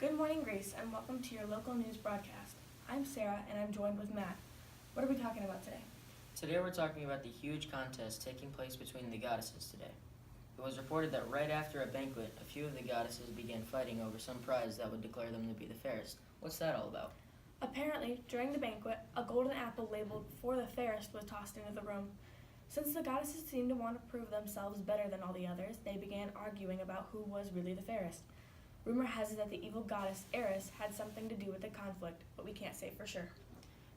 Good morning, Grace, and welcome to your local news broadcast. I'm Sarah, and I'm joined with Matt. What are we talking about today? Today we're talking about the huge contest taking place between the goddesses today. It was reported that right after a banquet, a few of the goddesses began fighting over some prize that would declare them to be the fairest. What's that all about? Apparently, during the banquet, a golden apple labeled "for the fairest" was tossed into the room. Since the goddesses seemed to want to prove themselves better than all the others, they began arguing about who was really the fairest. Rumor has it that the evil goddess Eris had something to do with the conflict, but we can't say for sure.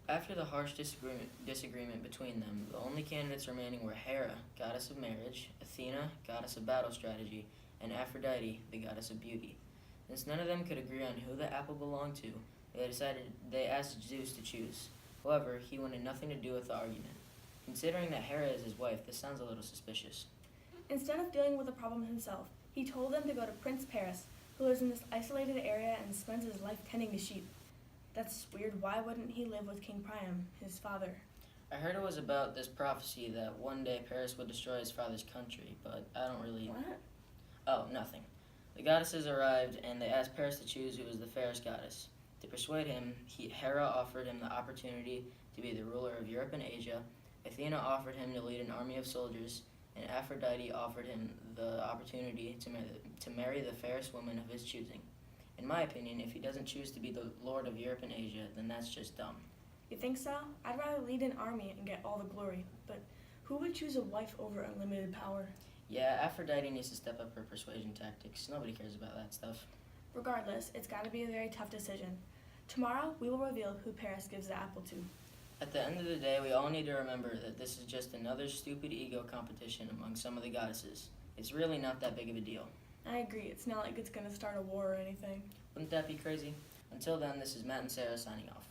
After the harsh disagreement between them, the only candidates remaining were Hera, goddess of marriage, Athena, goddess of battle strategy, and Aphrodite, the goddess of beauty. Since none of them could agree on who the apple belonged to, they asked Zeus to choose. However, he wanted nothing to do with the argument. Considering that Hera is his wife, this sounds a little suspicious. Instead of dealing with the problem himself, he told them to go to Prince Paris, who lives in this isolated area and spends his life tending to sheep. That's weird. Why wouldn't he live with King Priam, his father? I heard it was about this prophecy that one day Paris would destroy his father's country, but I don't really... What? Oh, nothing. The goddesses arrived, and they asked Paris to choose who was the fairest goddess. To persuade him, Hera offered him the opportunity to be the ruler of Europe and Asia, Athena offered him to lead an army of soldiers, and Aphrodite offered him the opportunity to marry the fairest woman of his choosing. In my opinion, if he doesn't choose to be the lord of Europe and Asia, then that's just dumb. You think so? I'd rather lead an army and get all the glory, but who would choose a wife over unlimited power? Yeah, Aphrodite needs to step up her persuasion tactics. Nobody cares about that stuff. Regardless, it's got to be a very tough decision. Tomorrow, we will reveal who Paris gives the apple to. At the end of the day, we all need to remember that this is just another stupid ego competition among some of the goddesses. It's really not that big of a deal. I agree. It's not like it's going to start a war or anything. Wouldn't that be crazy? Until then, this is Matt and Sarah signing off.